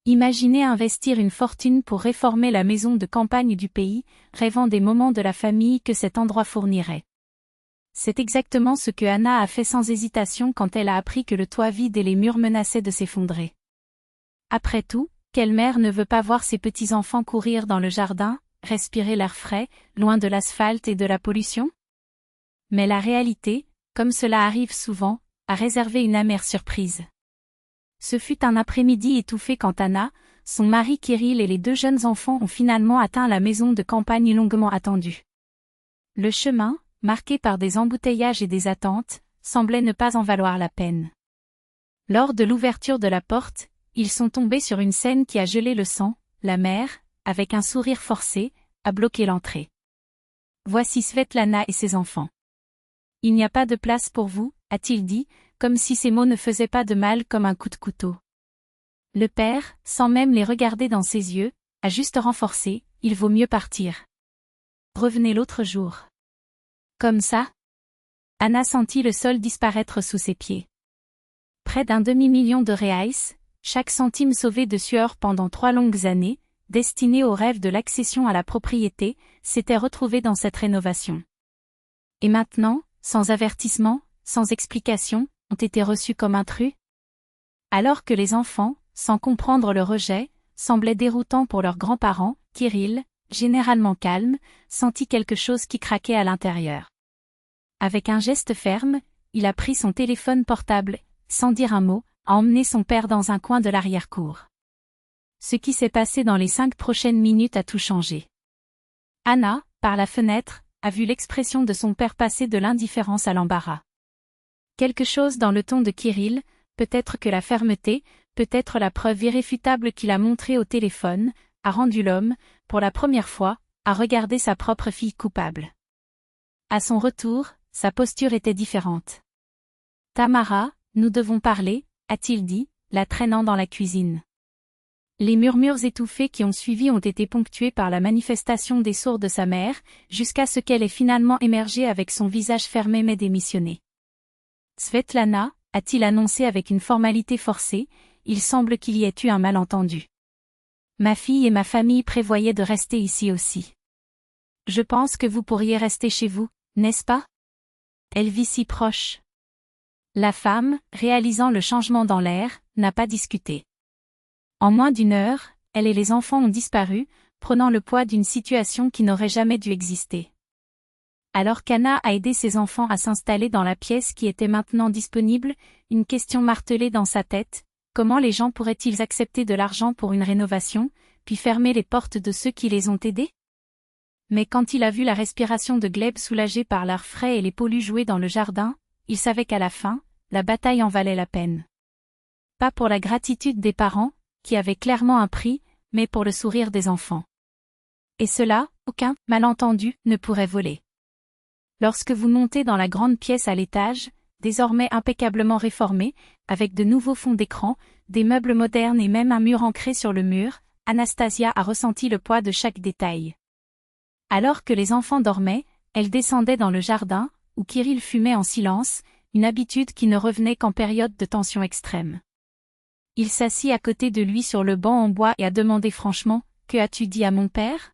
Imaginez investir une fortune pour réformer la maison de campagne du pays, rêvant des moments de la famille que cet endroit fournirait. C'est exactement ce que Anna a fait sans hésitation quand elle a appris que le toit vide et les murs menaçaient de s'effondrer. Après tout, quelle mère ne veut pas voir ses petits-enfants courir dans le jardin, respirer l'air frais, loin de l'asphalte et de la pollution? Mais la réalité, comme cela arrive souvent, a réservé une amère surprise. Ce fut un après-midi étouffé quand Anna, son mari Kirill et les 2 jeunes enfants ont finalement atteint la maison de campagne longuement attendue. Le chemin, marqué par des embouteillages et des attentes, semblait ne pas en valoir la peine. Lors de l'ouverture de la porte, ils sont tombés sur une scène qui a gelé le sang. La mère, avec un sourire forcé, a bloqué l'entrée. Voici Svetlana et ses enfants. Il n'y a pas de place pour vous, a-t-il dit, comme si ces mots ne faisaient pas de mal comme un coup de couteau. Le père, sans même les regarder dans ses yeux, a juste renforcé, il vaut mieux partir. Revenez l'autre jour. Comme ça? Anna sentit le sol disparaître sous ses pieds. Près d'un demi-million de reais, chaque centime sauvé de sueur pendant 3 longues années, destiné au rêve de l'accession à la propriété, s'était retrouvé dans cette rénovation. Et maintenant, sans avertissement, sans explication, ont été reçus comme intrus? Alors que les enfants, sans comprendre le rejet, semblaient déroutants pour leurs grands-parents, Kirill, généralement calme, sentit quelque chose qui craquait à l'intérieur. Avec un geste ferme, il a pris son téléphone portable, sans dire un mot, a emmené son père dans un coin de l'arrière-cour. Ce qui s'est passé dans les 5 prochaines minutes a tout changé. Anna, par la fenêtre, a vu l'expression de son père passer de l'indifférence à l'embarras. Quelque chose dans le ton de Kirill, peut-être que la fermeté, peut-être la preuve irréfutable qu'il a montrée au téléphone, a rendu l'homme, pour la première fois, à regarder sa propre fille coupable. À son retour, sa posture était différente. « Tamara, nous devons parler », a-t-il dit, la traînant dans la cuisine. Les murmures étouffés qui ont suivi ont été ponctués par la manifestation des sourds de sa mère, jusqu'à ce qu'elle ait finalement émergé avec son visage fermé mais démissionné. « Svetlana », a-t-il annoncé avec une formalité forcée, il semble qu'il y ait eu un malentendu. Ma fille et ma famille prévoyaient de rester ici aussi. Je pense que vous pourriez rester chez vous, n'est-ce pas? Elle vit si proche. La femme, réalisant le changement dans l'air, n'a pas discuté. En moins d'1 heure, elle et les enfants ont disparu, prenant le poids d'une situation qui n'aurait jamais dû exister. Alors qu'Anna a aidé ses enfants à s'installer dans la pièce qui était maintenant disponible, une question martelait dans sa tête: comment les gens pourraient-ils accepter de l'argent pour une rénovation, puis fermer les portes de ceux qui les ont aidés? Mais quand il a vu la respiration de Gleb soulagée par l'air frais et les poilus jouer dans le jardin, il savait qu'à la fin, la bataille en valait la peine. Pas pour la gratitude des parents, qui avaient clairement un prix, mais pour le sourire des enfants. Et cela, aucun malentendu ne pourrait voler. Lorsque vous montez dans la grande pièce à l'étage, désormais impeccablement réformée, avec de nouveaux fonds d'écran, des meubles modernes et même un mur ancré sur le mur, Anastasia a ressenti le poids de chaque détail. Alors que les enfants dormaient, elle descendait dans le jardin, où Kirill fumait en silence, une habitude qui ne revenait qu'en période de tension extrême. Il s'assit à côté de lui sur le banc en bois et a demandé franchement: « Que as-tu dit à mon père ?»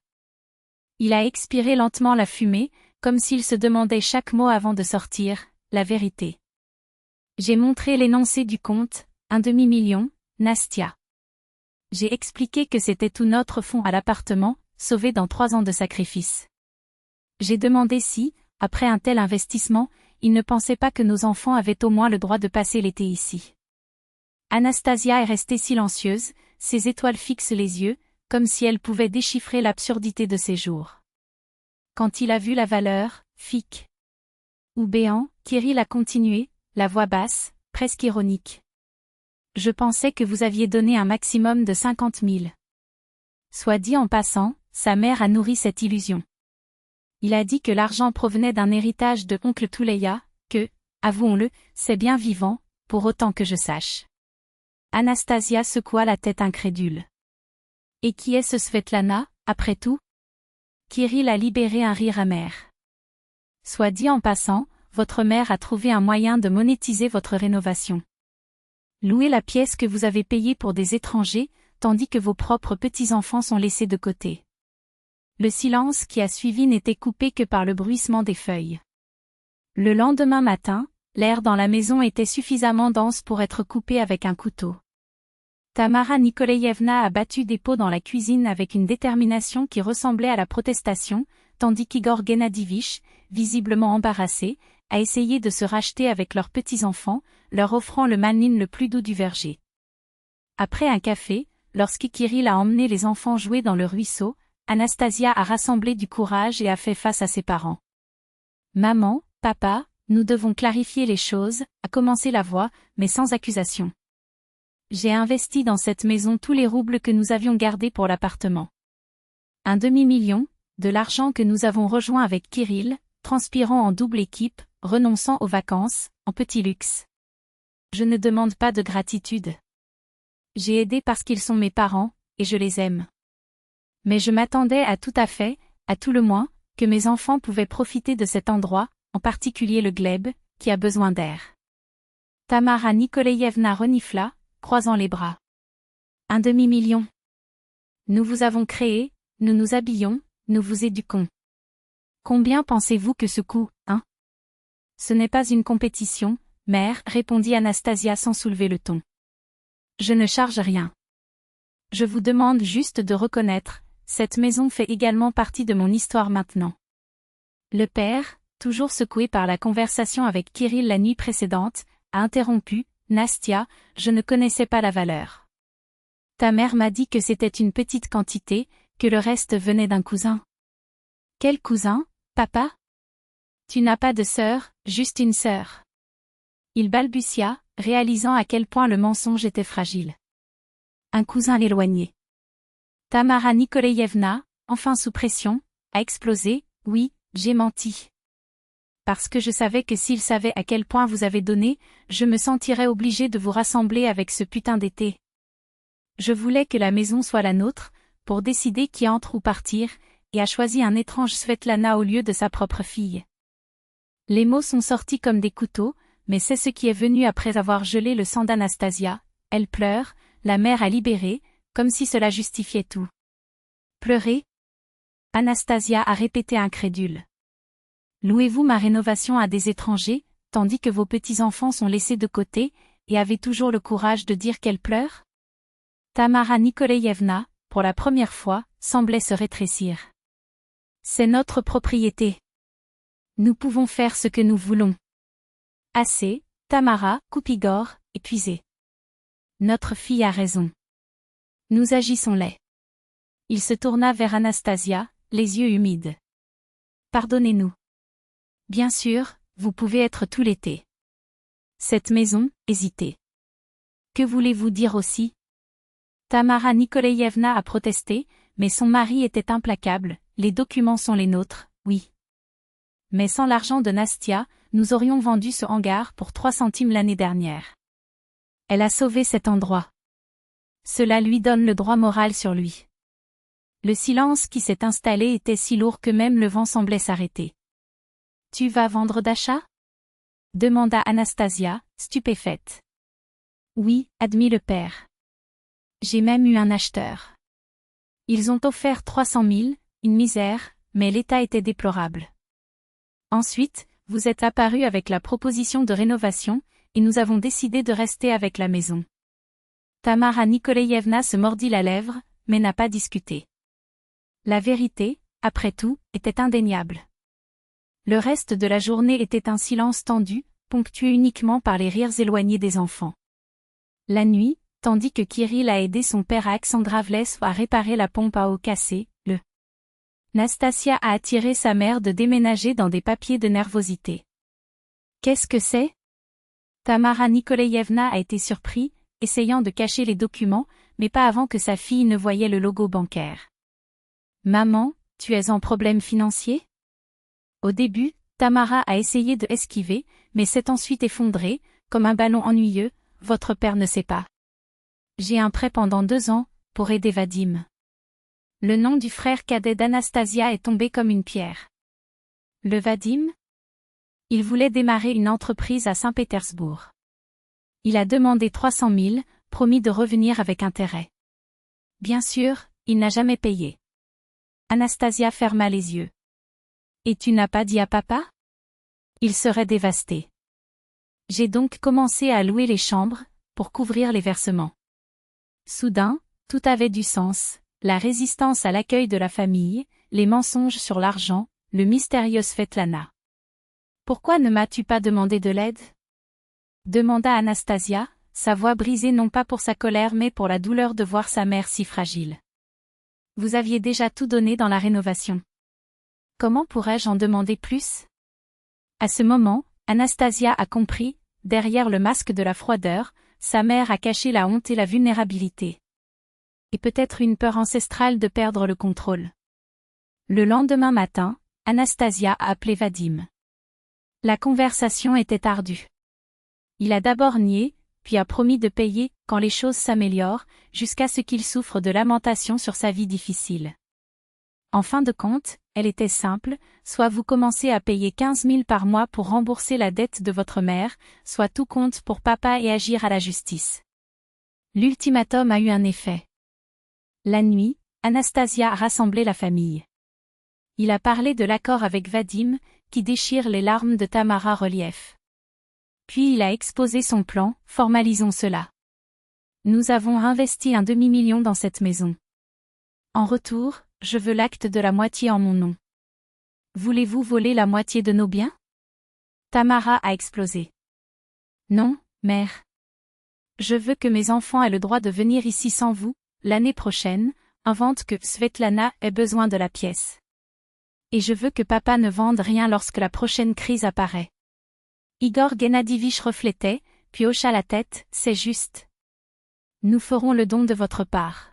Il a expiré lentement la fumée, comme s'il se demandait chaque mot avant de sortir: « La vérité. J'ai montré l'énoncé du compte, 1 demi-million, Nastia. J'ai expliqué que c'était tout notre fonds à l'appartement, sauvé dans 3 ans de sacrifice. J'ai demandé si, après un tel investissement, il ne pensait pas que nos enfants avaient au moins le droit de passer l'été ici. » Anastasia est restée silencieuse, ses étoiles fixent les yeux, comme si elle pouvait déchiffrer l'absurdité de ces jours. Quand il a vu la valeur, fic. Ou béant, Kirill a continué, la voix basse, presque ironique. Je pensais que vous aviez donné un maximum de 50 000. Soit dit en passant, sa mère a nourri cette illusion. Il a dit que l'argent provenait d'un héritage de oncle Touleya, que, avouons-le, c'est bien vivant, pour autant que je sache. Anastasia secoua la tête incrédule. Et qui est ce Svetlana, après tout? Kirill a libéré un rire amer. Soit dit en passant, votre mère a trouvé un moyen de monétiser votre rénovation. Louer la pièce que vous avez payée pour des étrangers, tandis que vos propres petits-enfants sont laissés de côté. Le silence qui a suivi n'était coupé que par le bruissement des feuilles. Le lendemain matin, l'air dans la maison était suffisamment dense pour être coupé avec un couteau. Tamara Nikolaïevna a battu des pots dans la cuisine avec une détermination qui ressemblait à la protestation, tandis qu'Igor Gennadievitch, visiblement embarrassé, a essayé de se racheter avec leurs petits-enfants, leur offrant le manine le plus doux du verger. Après un café, lorsqu'Kirill a emmené les enfants jouer dans le ruisseau, Anastasia a rassemblé du courage et a fait face à ses parents. « Maman, papa, nous devons clarifier les choses, a commencé la voix, mais sans accusation. J'ai investi dans cette maison tous les roubles que nous avions gardés pour l'appartement. Un demi-million, de l'argent que nous avons rejoint avec Kirill, transpirant en double équipe, renonçant aux vacances, en petit luxe. Je ne demande pas de gratitude. J'ai aidé parce qu'ils sont mes parents, et je les aime. Mais je m'attendais à tout le moins, que mes enfants pouvaient profiter de cet endroit, en particulier le glebe, qui a besoin d'air. » Tamara Nikolaïevna renifla, croisant les bras. « Un demi-million. Nous vous avons créé, nous nous habillons, nous vous éduquons. Combien pensez-vous que ce coûte, hein? Ce n'est pas une compétition, mère, répondit Anastasia sans soulever le ton. Je ne charge rien. Je vous demande juste de reconnaître, cette maison fait également partie de mon histoire maintenant. » Le père, toujours secoué par la conversation avec Kirill la nuit précédente, a interrompu, « Nastia, je ne connaissais pas la valeur. Ta mère m'a dit que c'était une petite quantité, que le reste venait d'un cousin. » « Quel cousin, papa? Tu n'as pas de sœur, juste une sœur. » Il balbutia, réalisant à quel point le mensonge était fragile. « Un cousin éloigné. » Tamara Nikolaïevna, enfin sous pression, a explosé, « Oui, j'ai menti. Parce que je savais que s'il savait à quel point vous avez donné, je me sentirais obligée de vous rassembler avec ce putain d'été. Je voulais que la maison soit la nôtre, pour décider qui entre ou partir, et a choisi un étrange Svetlana au lieu de sa propre fille. » Les mots sont sortis comme des couteaux, mais c'est ce qui est venu après avoir gelé le sang d'Anastasia. Elle pleure, la mère a libéré, comme si cela justifiait tout. « Pleurer ?» Anastasia a répété incrédule. « Louez-vous ma rénovation à des étrangers, tandis que vos petits-enfants sont laissés de côté, et avez toujours le courage de dire qu'elle pleure ?» Tamara Nikolaïevna, pour la première fois, semblait se rétrécir. « C'est notre propriété. Nous pouvons faire ce que nous voulons. » « Assez, Tamara, coupe Igor, épuisé. Notre fille a raison. Nous agissons laid. » Il se tourna vers Anastasia, les yeux humides. « Pardonnez-nous. Bien sûr, vous pouvez être tout l'été. » Cette maison, hésitez. Que voulez-vous dire aussi? Tamara Nikolaïevna a protesté, mais son mari était implacable, les documents sont les nôtres, oui. Mais sans l'argent de Nastia, nous aurions vendu ce hangar pour 3 centimes l'année dernière. Elle a sauvé cet endroit. Cela lui donne le droit moral sur lui. Le silence qui s'est installé était si lourd que même le vent semblait s'arrêter. « Tu vas vendre d'achat ?» demanda Anastasia, stupéfaite. « Oui, admit le père. J'ai même eu un acheteur. Ils ont offert 300 000, une misère, mais l'état était déplorable. Ensuite, vous êtes apparu avec la proposition de rénovation, et nous avons décidé de rester avec la maison. » Tamara Nikolaïevna se mordit la lèvre, mais n'a pas discuté. La vérité, après tout, était indéniable. Le reste de la journée était un silence tendu, ponctué uniquement par les rires éloignés des enfants. La nuit, tandis que Kirill a aidé son père Alexandravlev à réparer la pompe à eau cassée, Nastasia a attiré sa mère de déménager dans des papiers de nervosité. « Qu'est-ce que c'est ?» Tamara Nikolaïevna a été surpris, essayant de cacher les documents, mais pas avant que sa fille ne voyait le logo bancaire. « Maman, tu es en problème financier ?» Au début, Tamara a essayé de esquiver, mais s'est ensuite effondrée, comme un ballon ennuyeux. « Votre père ne sait pas. J'ai un prêt pendant 2 ans, pour aider Vadim. » Le nom du frère cadet d'Anastasia est tombé comme une pierre. Le Vadim? Il voulait démarrer une entreprise à Saint-Pétersbourg. Il a demandé 300 000, promis de revenir avec intérêt. Bien sûr, il n'a jamais payé. Anastasia ferma les yeux. Et tu n'as pas dit à papa? Il serait dévasté. J'ai donc commencé à louer les chambres, pour couvrir les versements. Soudain, tout avait du sens, la résistance à l'accueil de la famille, les mensonges sur l'argent, le mystérieux Svetlana. Pourquoi ne m'as-tu pas demandé de l'aide? Demanda Anastasia, sa voix brisée non pas pour sa colère mais pour la douleur de voir sa mère si fragile. Vous aviez déjà tout donné dans la rénovation. Comment pourrais-je en demander plus? À ce moment, Anastasia a compris, derrière le masque de la froideur, sa mère a caché la honte et la vulnérabilité. Et peut-être une peur ancestrale de perdre le contrôle. Le lendemain matin, Anastasia a appelé Vadim. La conversation était ardue. Il a d'abord nié, puis a promis de payer quand les choses s'améliorent, jusqu'à ce qu'il souffre de lamentations sur sa vie difficile. En fin de compte, elle était simple, soit vous commencez à payer 15 000 par mois pour rembourser la dette de votre mère, soit tout compte pour papa et agir à la justice. L'ultimatum a eu un effet. La nuit, Anastasia a rassemblé la famille. Il a parlé de l'accord avec Vadim, qui déchire les larmes de Tamara relief. Puis il a exposé son plan, formalisons cela. Nous avons investi un demi-million dans cette maison. En retour, je veux l'acte de la moitié en mon nom. Voulez-vous voler la moitié de nos biens? Tamara a explosé. Non, mère. Je veux que mes enfants aient le droit de venir ici sans vous, l'année prochaine, avant que Svetlana ait besoin de la pièce. Et je veux que papa ne vende rien lorsque la prochaine crise apparaît. Igor Gennadievitch reflétait, puis hocha la tête, c'est juste. Nous ferons le don de votre part.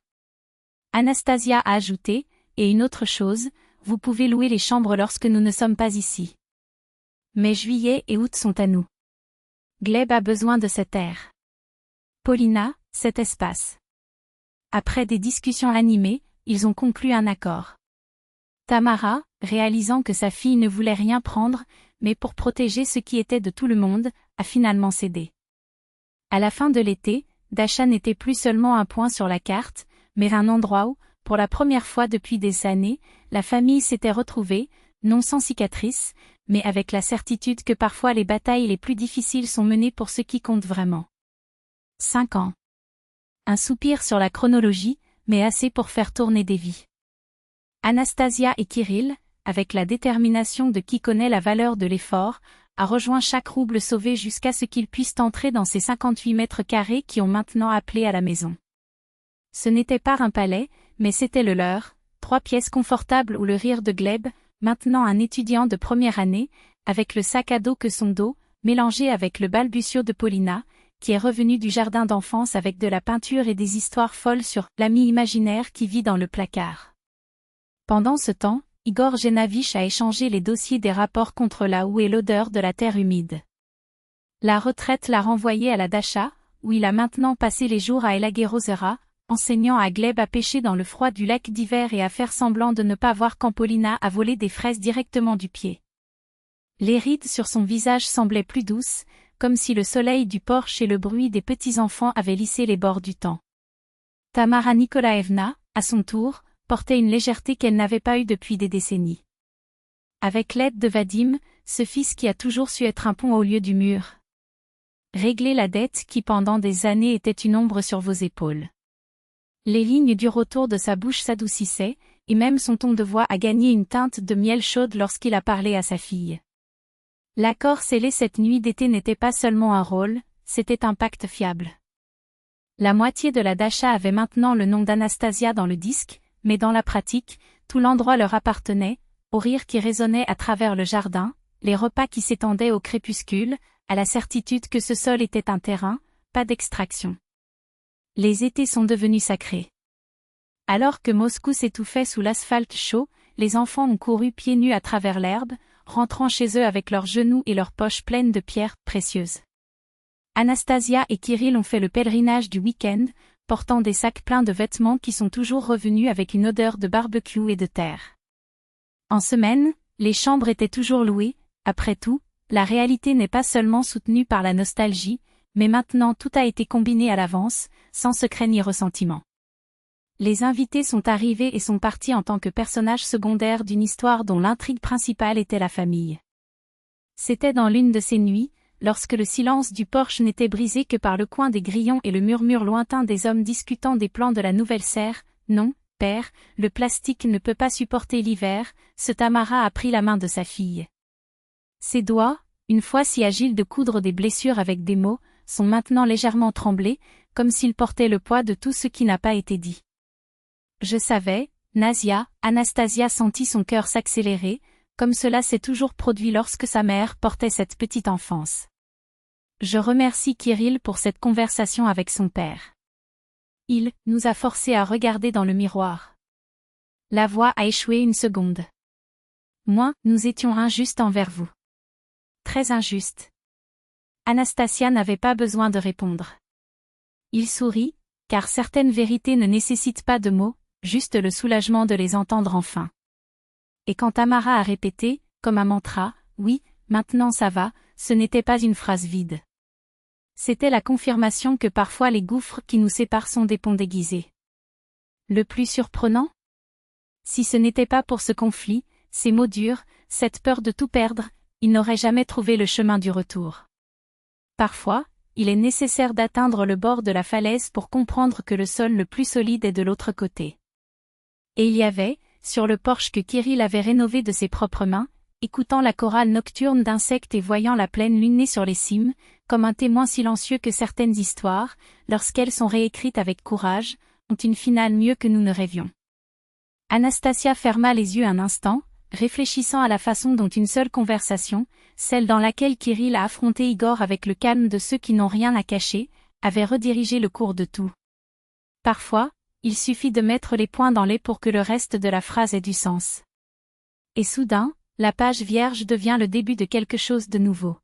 Anastasia a ajouté, et une autre chose, vous pouvez louer les chambres lorsque nous ne sommes pas ici. Mais juillet et août sont à nous. Gleb a besoin de cet air. Paulina, cet espace. Après des discussions animées, ils ont conclu un accord. Tamara, réalisant que sa fille ne voulait rien prendre, mais pour protéger ce qui était de tout le monde, a finalement cédé. À la fin de l'été, Dasha n'était plus seulement un point sur la carte, mais un endroit où, pour la première fois depuis des années, la famille s'était retrouvée, non sans cicatrices, mais avec la certitude que parfois les batailles les plus difficiles sont menées pour ceux qui comptent vraiment. 5 ans. Un soupir sur la chronologie, mais assez pour faire tourner des vies. Anastasia et Kirill, avec la détermination de qui connaît la valeur de l'effort, a rejoint chaque rouble sauvé jusqu'à ce qu'ils puissent entrer dans ces 58 mètres carrés qui ont maintenant appelé à la maison. Ce n'était pas un palais, mais c'était le leur, 3 pièces confortables où le rire de Gleb, maintenant un étudiant de première année, avec le sac à dos que son dos, mélangé avec le balbutiot de Paulina, qui est revenu du jardin d'enfance avec de la peinture et des histoires folles sur l'ami imaginaire qui vit dans le placard. Pendant ce temps, Igor Gennadievitch a échangé les dossiers des rapports contre la houe et l'odeur de la terre humide. La retraite l'a renvoyé à la Dasha, où il a maintenant passé les jours à Elaguerre-Ozera, enseignant à Gleb à pêcher dans le froid du lac d'hiver et à faire semblant de ne pas voir quand Paulina a volé des fraises directement du pied. Les rides sur son visage semblaient plus douces, comme si le soleil du porche et le bruit des petits-enfants avaient lissé les bords du temps. Tamara Nikolaevna, à son tour, portait une légèreté qu'elle n'avait pas eue depuis des décennies. Avec l'aide de Vadim, ce fils qui a toujours su être un pont au lieu du mur. Régler la dette qui pendant des années était une ombre sur vos épaules. Les lignes dures autour de sa bouche s'adoucissaient, et même son ton de voix a gagné une teinte de miel chaude lorsqu'il a parlé à sa fille. L'accord scellé cette nuit d'été n'était pas seulement un rôle, c'était un pacte fiable. La moitié de la Dasha avait maintenant le nom d'Anastasia dans le disque, mais dans la pratique, tout l'endroit leur appartenait, au rire qui résonnait à travers le jardin, les repas qui s'étendaient au crépuscule, à la certitude que ce sol était un terrain, pas d'extraction. Les étés sont devenus sacrés. Alors que Moscou s'étouffait sous l'asphalte chaud, les enfants ont couru pieds nus à travers l'herbe, rentrant chez eux avec leurs genoux et leurs poches pleines de pierres précieuses. Anastasia et Kirill ont fait le pèlerinage du week-end, portant des sacs pleins de vêtements qui sont toujours revenus avec une odeur de barbecue et de terre. En semaine, les chambres étaient toujours louées, après tout, la réalité n'est pas seulement soutenue par la nostalgie, mais maintenant tout a été combiné à l'avance, sans secret ni ressentiment. Les invités sont arrivés et sont partis en tant que personnages secondaires d'une histoire dont l'intrigue principale était la famille. C'était dans l'une de ces nuits, lorsque le silence du porche n'était brisé que par le coin des grillons et le murmure lointain des hommes discutant des plans de la nouvelle serre. « Non, père, le plastique ne peut pas supporter l'hiver », ce Tamara a pris la main de sa fille. Ses doigts, une fois si agiles de coudre des blessures avec des mots, sont maintenant légèrement tremblés, comme s'ils portaient le poids de tout ce qui n'a pas été dit. Je savais, Nasia, Anastasia sentit son cœur s'accélérer, comme cela s'est toujours produit lorsque sa mère portait cette petite enfance. Je remercie Kirill pour cette conversation avec son père. Il nous a forcés à regarder dans le miroir. La voix a échoué une seconde. Moi, nous étions injustes envers vous. Très injustes. Anastasia n'avait pas besoin de répondre. Il sourit, car certaines vérités ne nécessitent pas de mots, juste le soulagement de les entendre enfin. Et quand Tamara a répété, comme un mantra, « Oui, maintenant ça va », ce n'était pas une phrase vide. C'était la confirmation que parfois les gouffres qui nous séparent sont des ponts déguisés. Le plus surprenant ? Si ce n'était pas pour ce conflit, ces mots durs, cette peur de tout perdre, il n'aurait jamais trouvé le chemin du retour. Parfois, il est nécessaire d'atteindre le bord de la falaise pour comprendre que le sol le plus solide est de l'autre côté. Et il y avait, sur le porche que Kirill avait rénové de ses propres mains, écoutant la chorale nocturne d'insectes et voyant la pleine lune sur les cimes, comme un témoin silencieux que certaines histoires, lorsqu'elles sont réécrites avec courage, ont une finale mieux que nous ne rêvions. Anastasia ferma les yeux un instant, réfléchissant à la façon dont une seule conversation, celle dans laquelle Kirill a affronté Igor avec le calme de ceux qui n'ont rien à cacher, avait redirigé le cours de tout. Parfois, il suffit de mettre les points dans les pour que le reste de la phrase ait du sens. Et soudain, la page vierge devient le début de quelque chose de nouveau.